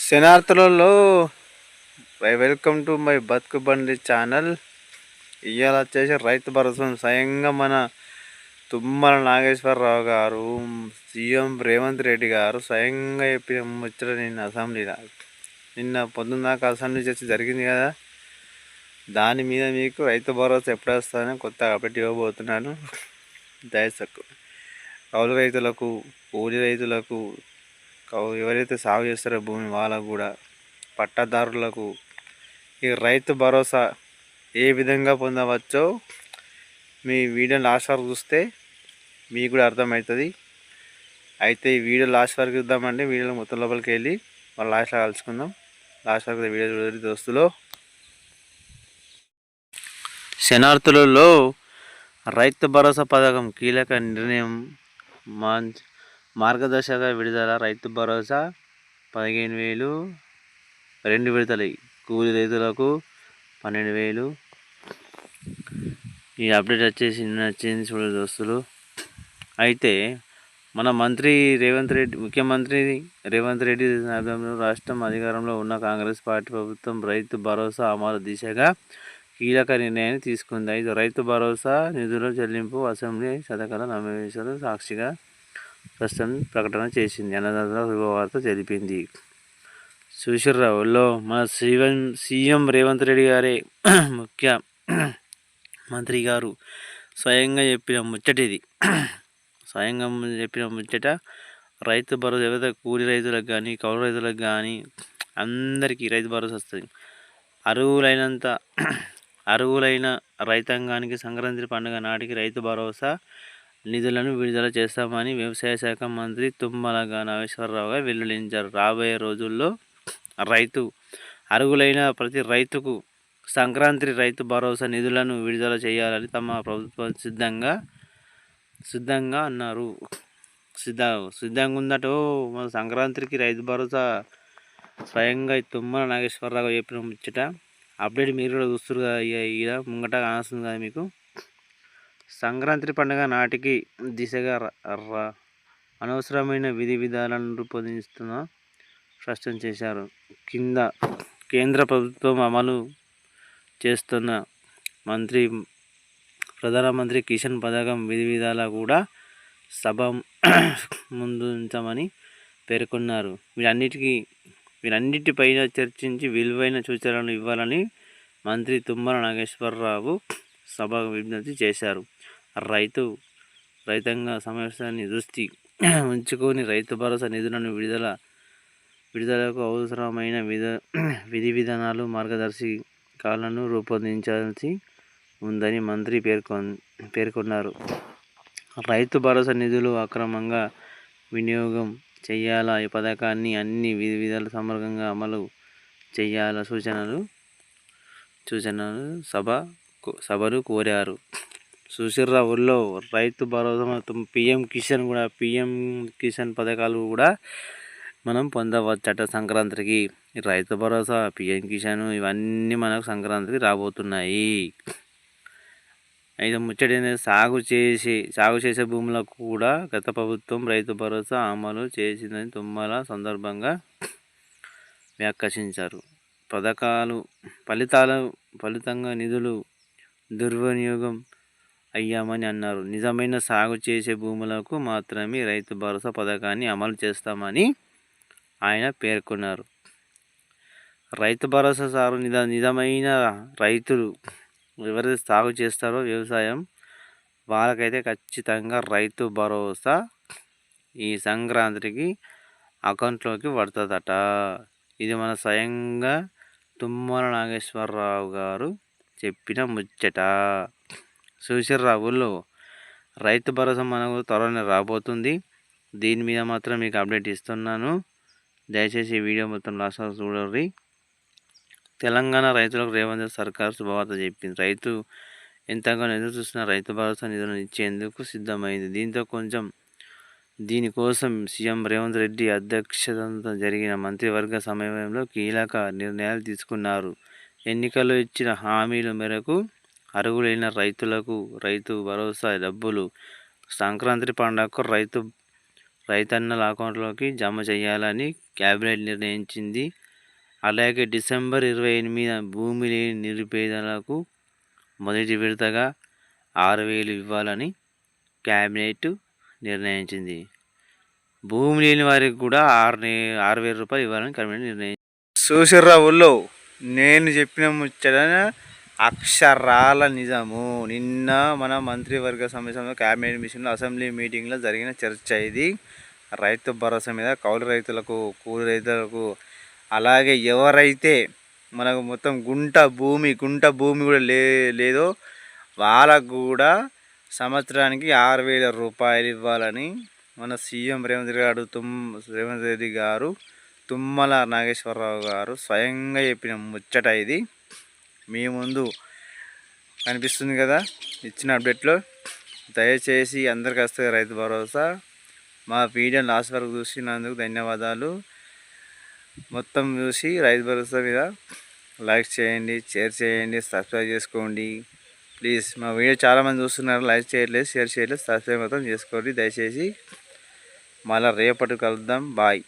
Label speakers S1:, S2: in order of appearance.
S1: శనార్థులలో welcome to my బతుకు బండి channel. ఇవాళ వచ్చేసి రైతు భరోసా స్వయంగా మన తుమ్మల నాగేశ్వరరావు గారు, సీఎం రేవంత్ రెడ్డి గారు స్వయంగా చెప్పిన ముచ్చట నిన్న అసెంబ్లీలో. నిన్న పొద్దున్న దాకా అసెంబ్లీ చర్చ జరిగింది కదా, దాని మీద మీకు రైతు భరోసా ఎప్పుడు వస్తుందని కొత్త అప్డేట్ ఇవ్వబోతున్నాను. దయచేసి కౌలు రైతులకు, కూలి రైతులకు, ఎవరైతే సాగు చేస్తారో భూమి వాళ్ళకు కూడా, పట్టాదారులకు ఈ రైతు భరోసా ఏ విధంగా పొందవచ్చో మీ వీడియో లాస్ట్ వరకు చూస్తే మీకు కూడా అర్థమవుతుంది. అయితే ఈ వీడియో లాస్ట్ వరకు చూద్దామండి. వీడియోలో మొత్తం లోపలికి వెళ్ళి వాళ్ళు లాస్ట్లో కలుసుకుందాం. లాస్ట్ వరకు వీడియో చూడండి దోస్తులు. శనార్థులలో రైతు భరోసా పథకం కీలక నిర్ణయం. మార్గదర్శక విడుదల. రైతు భరోసా 15,000 2 విడతలు, కూలి రైతులకు 12,000. ఈ అప్డేట్ వచ్చేసి నచ్చింది చూడ దోస్తులు. అయితే మన ముఖ్యమంత్రి రేవంత్ రెడ్డి ఆధ్వర్యంలో రాష్ట్రం అధికారంలో ఉన్న కాంగ్రెస్ పార్టీ ప్రభుత్వం రైతు భరోసా అమలు దిశగా కీలక నిర్ణయాన్ని తీసుకుంది. అయితే రైతు భరోసా నిధుల చెల్లింపు అసెంబ్లీ శతకాల సమావేశాలు సాక్షిగా ప్రకటన చేసింది. అన్నదాత శుభవార్త తెలిపింది. చూసిర్రావులో మన సీఎం రేవంత్ రెడ్డి గారే ముఖ్యమంత్రి గారు స్వయంగా చెప్పిన ముచ్చట. రైతు భరోసా ఎవరైతే కూలి రైతులకు కానీ, కౌలు రైతులకు కానీ అందరికీ రైతు భరోసా వస్తుంది. అర్హులైన రైతాంగానికి సంక్రాంతి పండుగ నాటికి రైతు భరోసా నిధులను విడుదల చేస్తామని వ్యవసాయ శాఖ మంత్రి తుమ్మల నాగేశ్వరరావు గారు వెల్లడించారు. రాబోయే రోజుల్లో అర్హులైన ప్రతి రైతుకు సంక్రాంతి రైతు భరోసా నిధులను విడుదల చేయాలని తమ ప్రభుత్వం సిద్ధంగా అన్నారు. సిద్ధంగా ఉందటో. మన సంక్రాంతికి రైతు భరోసా స్వయంగా తుమ్మల నాగేశ్వరరావు చెప్పిన ముచ్చట. అప్డేట్ మీరు కూడా చూస్తారు కదా, ఇలా ముంగట కానొస్తుంది కదా మీకు. సంక్రాంతి పండుగ నాటికి దిశగా అనవసరమైన విధి విధానాలను రూపొందిస్తున్న స్పష్టం చేశారు. కేంద్ర ప్రభుత్వం అమలు చేస్తున్న ప్రధానమంత్రి కిసాన్ పథకం విధి విధానాలు కూడా సభ ముందుంచామని పేర్కొన్నారు. వీరన్నిటిపైన చర్చించి విలువైన సూచనలు ఇవ్వాలని మంత్రి తుమ్మల నాగేశ్వరరావు సభ విజ్ఞప్తి చేశారు. రైతాంగ సమస్యని దృష్టి ఉంచుకొని రైతు భరోసా నిధులను విడుదలకు అవసరమైన విధి విధానాలు, మార్గదర్శకాలను రూపొందించాల్సి ఉందని మంత్రి పేర్కొన్నారు. రైతు భరోసా నిధులు అక్రమంగా వినియోగం చేయాలా, ఈ పథకాన్ని అన్ని విధాలు సమగ్రంగా అమలు చేయాలా సూచనలు సభను కోరారు. చూసిర్రావుల్లో రైతు భరోసా పిఎం కిసాన్ పథకాలు కూడా మనం పొందవచ్చట సంక్రాంతికి. రైతు భరోసా, పిఎం కిసాన్ ఇవన్నీ మనకు సంక్రాంతికి రాబోతున్నాయి. అయితే ముచ్చటైన సాగు చేసే భూములకు కూడా గత ప్రభుత్వం రైతు భరోసా అమలు చేసిందని తుమ్మల సందర్భంగా వ్యాఖ్యానించారు. ఫలితంగా నిధులు దుర్వినియోగం అయ్యామని అన్నారు. నిజమైన సాగు చేసే భూములకు మాత్రమే రైతు భరోసా పథకాన్ని అమలు చేస్తామని ఆయన పేర్కొన్నారు. రైతు భరోసా సాగు నిజమైన రైతులు ఎవరైతే సాగు చేస్తారో వ్యవసాయం, వాళ్ళకైతే ఖచ్చితంగా రైతు భరోసా ఈ సంక్రాంతికి అకౌంట్లోకి పడుతుందట. ఇది మన స్వయంగా తుమ్మల నాగేశ్వరరావు గారు చెప్పిన ముచ్చట. చూసిర్రావుల్లో రైతు భరోసా మనకు త్వరనే రాబోతుంది. దీని మీద మాత్రం మీకు అప్డేట్ ఇస్తున్నాను. దయచేసి ఈ వీడియో మొత్తం లాస్ట్ వరకు చూడండి. తెలంగాణ రైతులకు రేవంత్ సర్కార్ శుభవార్త చెప్పింది. రైతు ఎంతగానో ఎదురు చూస్తున్న రైతు భరోసా నిధులను ఇచ్చేందుకు సిద్ధమైంది. దీనికోసం సీఎం రేవంత్ రెడ్డి అధ్యక్షతన జరిగిన మంత్రివర్గ సమావేశంలో కీలక నిర్ణయాలు తీసుకున్నారు. ఎన్నికల్లో ఇచ్చిన హామీల మేరకు అర్హులైన రైతులకు రైతు భరోసా డబ్బులు సంక్రాంతి పండుగకు రైతన్నల అకౌంట్లోకి జమ చేయాలని క్యాబినెట్ నిర్ణయించింది. అలాగే డిసెంబర్ 28 భూమి లేని నిరుపేదలకు మొదటి విడతగా 6,000 ఇవ్వాలని క్యాబినెట్ నిర్ణయించింది. భూమి లేని వారికి కూడా 6,000 రూపాయలు ఇవ్వాలని క్యాబినెట్ నిర్ణయించింది. చూసిర్రా ఊళ్ళో నేను చెప్పిన ముచ్చట అక్షరాల నిజము. నిన్న మన మంత్రివర్గ సమావేశంలో క్యాబినెట్ మిషన్లో అసెంబ్లీ మీటింగ్లో జరిగిన చర్చ ఇది. రైతు భరోసా మీద కౌలు రైతులకు, కూలి రైతులకు, అలాగే ఎవరైతే మనకు మొత్తం గుంట భూమి కూడా లేదో వాళ్ళకు కూడా సంవత్సరానికి 6,000 రూపాయలు ఇవ్వాలని మన సీఎం రేవంత్ రెడ్డి గారు తుమ్మల నాగేశ్వరరావు గారు స్వయంగా చెప్పిన ముచ్చట ఇది. మీ ముందు కనిపిస్తుంది కదా ఇచ్చిన అప్డేట్లో. దయచేసి అందరికి వస్తుంది రైతు భరోసా. మా వీడియో లాస్ట్ వరకు చూసినందుకు ధన్యవాదాలు. మొత్తం చూసి రైతు భరోసా మీద లైక్ చేయండి, షేర్ చేయండి, సబ్స్క్రైబ్ చేసుకోండి ప్లీజ్. మా వీడియో చాలామంది చూస్తున్నారు, లైక్ చేయట్లేదు, షేర్ చేయట్లేదు, సబ్స్క్రైబ్ మొత్తం చేసుకోండి దయచేసి. మళ్ళీ రేపటి కలుద్దాం. బాయ్.